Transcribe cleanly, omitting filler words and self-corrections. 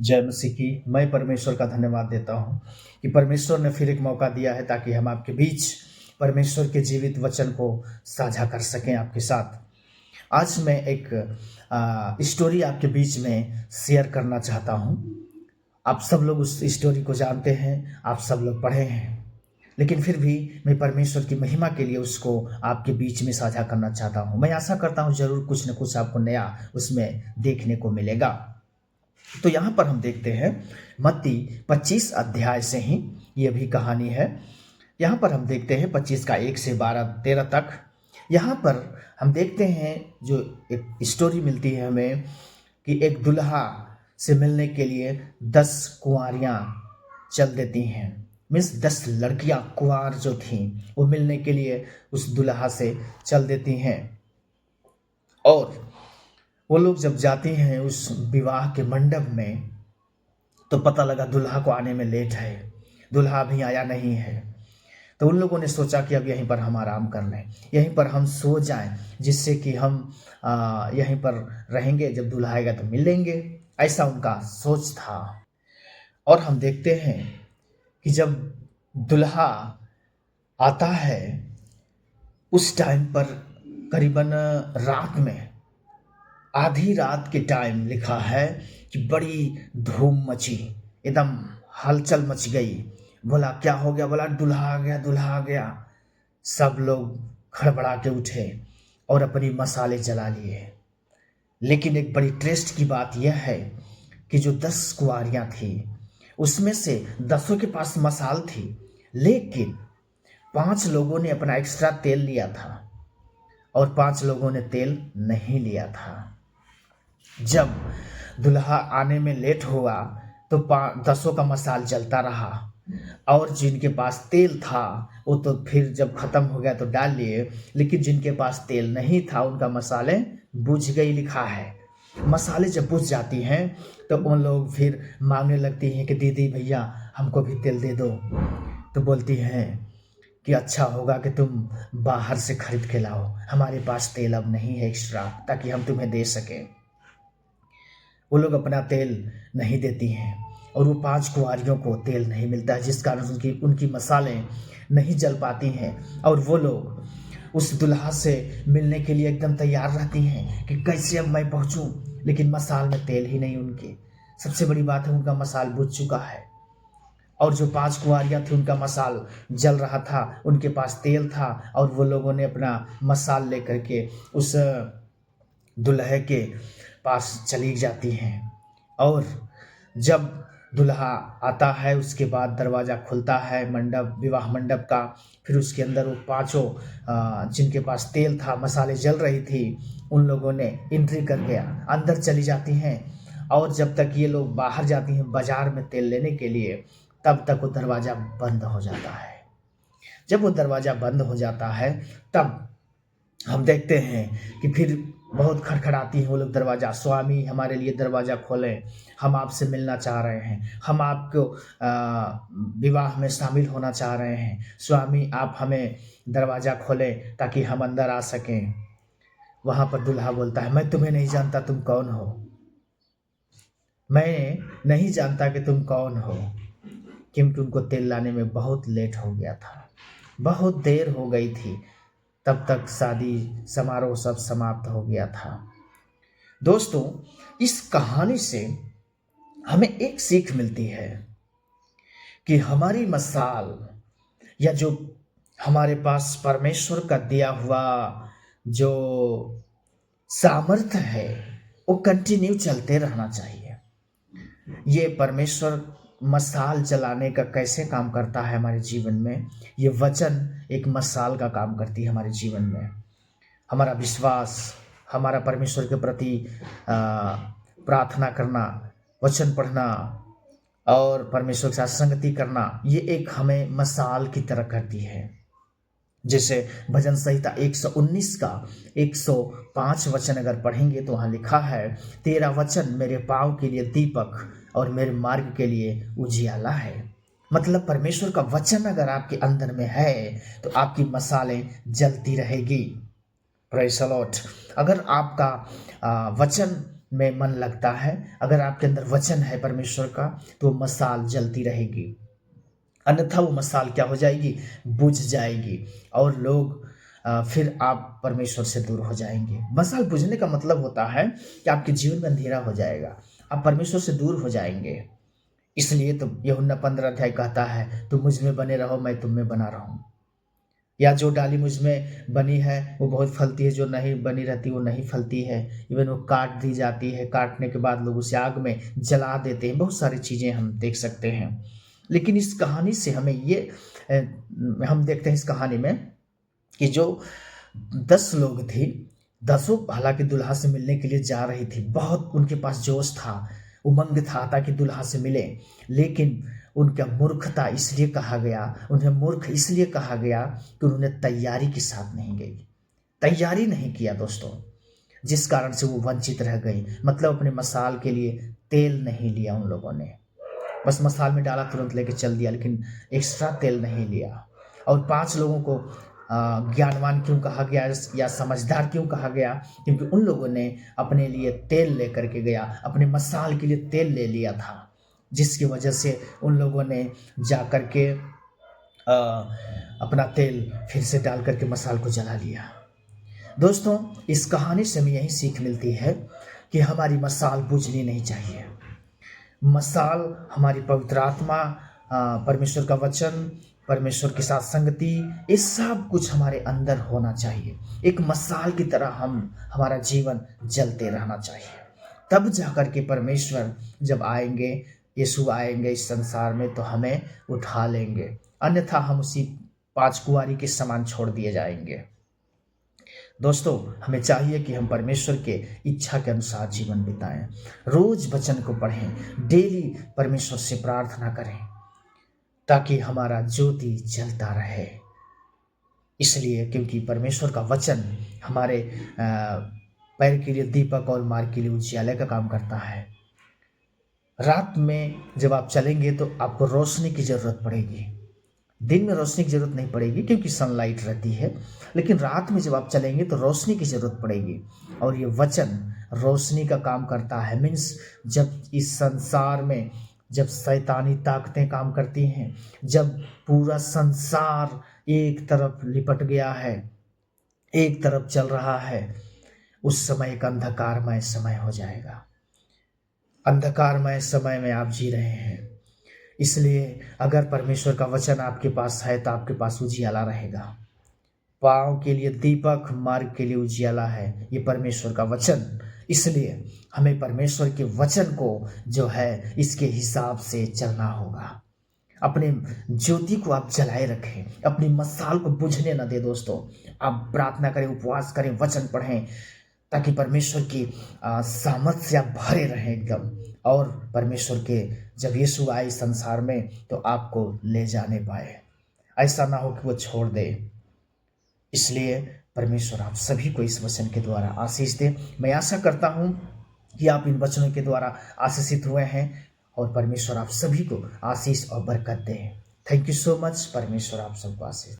जय मसीह की। मैं परमेश्वर का धन्यवाद देता हूँ कि परमेश्वर ने फिर एक मौका दिया है ताकि हम आपके बीच परमेश्वर के जीवित वचन को साझा कर सकें आपके साथ। आज मैं एक स्टोरी आपके बीच में शेयर करना चाहता हूँ। आप सब लोग उस स्टोरी को जानते हैं, आप सब लोग पढ़े हैं, लेकिन फिर भी मैं परमेश्वर की महिमा के लिए उसको आपके बीच में साझा करना चाहता हूँ। मैं आशा करता हूँ ज़रूर कुछ न कुछ आपको नया उसमें देखने को मिलेगा। तो यहाँ पर हम देखते हैं मत्ती 25 अध्याय से ही ये भी कहानी है। यहाँ पर हम देखते हैं 25 का 1 से 12-13 तक। यहाँ पर हम देखते हैं जो एक स्टोरी मिलती है हमें कि एक दुल्हा से मिलने के लिए 10 कुंवारियाँ चल देती हैं। मीन्स 10 लड़कियाँ कुंवार जो थीं वो मिलने के लिए उस दुल्हा से चल देती हैं। और वो लोग जब जाती हैं उस विवाह के मंडप में तो पता लगा दुल्हा को आने में लेट है, दुल्हा अभी आया नहीं है। तो उन लोगों ने सोचा कि अब यहीं पर हम आराम कर लें, यहीं पर हम सो जाएं, जिससे कि हम यहीं पर रहेंगे, जब दुल्हा आएगा तो मिलेंगे। ऐसा उनका सोच था। और हम देखते हैं कि जब दुल्हा आता है उस टाइम पर करीबन रात में, आधी रात के टाइम लिखा है कि बड़ी धूम मची, एकदम हलचल मच गई। बोला क्या हो गया? बोला दूल्हा आ गया, दूल्हा आ गया। सब लोग खड़बड़ा के उठे और अपनी मसाले जला लिए। लेकिन एक बड़ी ट्रेस्ट की बात यह है कि जो 10 कुंवारियां थी उसमें से 10 के पास मसाल थी, लेकिन 5 लोगों ने अपना एक्स्ट्रा तेल लिया था और 5 लोगों ने तेल नहीं लिया था। जब दुल्हा आने में लेट हुआ तो 10 का मसाल जलता रहा और जिनके पास तेल था वो तो फिर जब खत्म हो गया तो डाल लिए, लेकिन जिनके पास तेल नहीं था उनका मसाले बुझ गई लिखा है। मसाले जब बुझ जाती हैं तो उन लोग फिर मांगने लगती हैं कि दीदी भैया हमको भी तेल दे दो। तो बोलती हैं कि अच्छा होगा कि तुम बाहर से खरीद के लाओ, हमारे पास तेल अब नहीं है एक्स्ट्रा, ताकि हम तुम्हें दे सकें। वो लोग अपना तेल नहीं देती हैं और वो 5 कुंवारियों को तेल नहीं मिलता है, जिस कारण उनकी मसालें नहीं जल पाती हैं। और वो लोग उस दुल्हा से मिलने के लिए एकदम तैयार रहती हैं कि कैसे अब मैं पहुंचूं, लेकिन मसाल में तेल ही नहीं उनके। सबसे बड़ी बात है उनका मसाल बुझ चुका है। और जो 5 कुंवारियाँ थी उनका मसाल जल रहा था, उनके पास तेल था और वो लोगों ने अपना मसाल लेकर के उस दुल्हे के पास चली जाती हैं। और जब दुल्हा आता है उसके बाद दरवाज़ा खुलता है मंडप, विवाह मंडप का। फिर उसके अंदर वो 5 जिनके पास तेल था, मसाले जल रही थी, उन लोगों ने एंट्री कर गया, अंदर चली जाती हैं। और जब तक ये लोग बाहर जाती हैं बाजार में तेल लेने के लिए, तब तक वो दरवाज़ा बंद हो जाता है। जब वो दरवाज़ा बंद हो जाता है तब हम देखते हैं कि फिर बहुत खड़खड़ाती हैं वो लोग दरवाज़ा, स्वामी हमारे लिए दरवाज़ा खोलें, हम आपसे मिलना चाह रहे हैं, हम आपको विवाह में शामिल होना चाह रहे हैं, स्वामी आप हमें दरवाज़ा खोलें ताकि हम अंदर आ सकें। वहाँ पर दूल्हा बोलता है मैं तुम्हें नहीं जानता, तुम कौन हो? मैं नहीं जानता कि तुम कौन हो, क्योंकि उनको तेल लाने में बहुत लेट हो गया था, बहुत देर हो गई थी। तब तक शादी समारोह सब समाप्त हो गया था। दोस्तों, इस कहानी से हमें एक सीख मिलती है कि हमारी मसाल या जो हमारे पास परमेश्वर का दिया हुआ जो सामर्थ्य है वो कंटिन्यू चलते रहना चाहिए। ये परमेश्वर मसाल जलाने का कैसे काम करता है हमारे जीवन में, ये वचन एक मसाल का काम करती है हमारे जीवन में। हमारा विश्वास, हमारा परमेश्वर के प्रति प्रार्थना करना, वचन पढ़ना और परमेश्वर के साथ संगति करना, ये एक हमें मसाल की तरह करती है। जैसे भजन संहिता 119 का 105 वचन अगर पढ़ेंगे तो वहाँ लिखा है, तेरा वचन मेरे पाँव के लिए दीपक और मेरे मार्ग के लिए उजियाला है। मतलब परमेश्वर का वचन अगर आपके अंदर में है तो आपकी मसालें जलती रहेगी। Praise the Lord. अगर आपका वचन में मन लगता है, अगर आपके अंदर वचन है परमेश्वर का, तो मशाल जलती रहेगी। अन्यथा वो मशाल क्या हो जाएगी? बुझ जाएगी और लोग फिर आप परमेश्वर से दूर हो जाएंगे। मशाल बुझने का मतलब होता है कि आपके जीवन में अंधेरा हो जाएगा, आप परमेश्वर से दूर हो जाएंगे। इसलिए तो यूहन्ना 15 अध्याय कहता है, तुम मुझ में बने रहो, मैं तुम में बना रहूं। या जो डाली मुझ में बनी है वो बहुत फलती है, जो नहीं बनी रहती वो नहीं फलती है। इवन वो काट दी जाती है, काटने के बाद लोग उसे आग में जला देते हैं। बहुत सारी चीज़ें हम देख सकते हैं। लेकिन इस कहानी से हमें ये हम देखते हैं इस कहानी में कि जो 10 लोग थे, 10 हालांकि दुल्हा से मिलने के लिए जा रही थी, बहुत उनके पास जोश था, उमंग था ताकि दुल्हा से मिले। लेकिन उनका मूर्खता इसलिए कहा गया, उन्हें मूर्ख इसलिए कहा गया कि उन्होंने तैयारी के साथ नहीं गई, तैयारी नहीं किया दोस्तों, जिस कारण से वो वंचित रह गई। मतलब अपने मसाल के लिए तेल नहीं लिया उन लोगों ने, बस मसाल में डाला तुरंत लेके चल दिया, लेकिन एक्स्ट्रा तेल नहीं लिया। और 5 लोगों को ज्ञानवान क्यों कहा गया या समझदार क्यों कहा गया? क्योंकि उन लोगों ने अपने लिए तेल लेकर के गया, अपने मसाल के लिए तेल ले लिया था, जिसकी वजह से उन लोगों ने जा कर के अपना तेल फिर से डाल करके मसाल को जला लिया। दोस्तों, इस कहानी से हमें यही सीख मिलती है कि हमारी मसाल बुझनी नहीं चाहिए। मसाल हमारी पवित्र आत्मा, परमेश्वर का वचन, परमेश्वर के साथ संगति, ये सब कुछ हमारे अंदर होना चाहिए। एक मसाल की तरह हमारा जीवन जलते रहना चाहिए। तब जाकर के परमेश्वर जब आएंगे, यीशु आएंगे इस संसार में, तो हमें उठा लेंगे। अन्यथा हम उसी 5 कुंवारी के समान छोड़ दिए जाएंगे। दोस्तों, हमें चाहिए कि हम परमेश्वर के इच्छा के अनुसार जीवन बिताएं, रोज वचन को पढ़ें, डेली परमेश्वर से प्रार्थना करें, ताकि हमारा ज्योति जलता रहे। इसलिए क्योंकि परमेश्वर का वचन हमारे पैर के लिए दीपक और मार्ग के लिए उजियाले का काम करता है। रात में जब आप चलेंगे तो आपको रोशनी की जरूरत पड़ेगी। दिन में रोशनी की जरूरत नहीं पड़ेगी क्योंकि सनलाइट रहती है, लेकिन रात में जब आप चलेंगे तो रोशनी की जरूरत पड़ेगी। और ये वचन रोशनी का काम करता है। मीन्स जब इस संसार में जब शैतानी ताकतें काम करती हैं, जब पूरा संसार एक तरफ लिपट गया है, एक तरफ चल रहा है, उस समय एक अंधकारमय समय हो जाएगा। अंधकारमय समय में आप जी रहे हैं, इसलिए अगर परमेश्वर का वचन आपके पास है तो आपके पास उजियाला रहेगा। पाँव के लिए दीपक, मार्ग के लिए उजियाला है ये परमेश्वर का वचन। इसलिए हमें परमेश्वर के वचन को जो है इसके हिसाब से चलना होगा। अपने ज्योति को आप जलाए रखें, अपनी मशाल को बुझने न दे। दोस्तों, आप प्रार्थना करें, उपवास करें, वचन पढ़ें, ताकि परमेश्वर की सामर्थ से आप भरे रहें एकदम। और परमेश्वर के जब यीशु आए संसार में तो आपको ले जाने पाए, ऐसा ना हो कि वो छोड़ दे। इसलिए परमेश्वर आप सभी को इस वचन के द्वारा आशीष दे। मैं आशा करता हूँ कि आप इन वचनों के द्वारा आशीषित हुए हैं और परमेश्वर आप सभी को आशीष और बरकत दे। Thank you so much. परमेश्वर आप सबको आशीष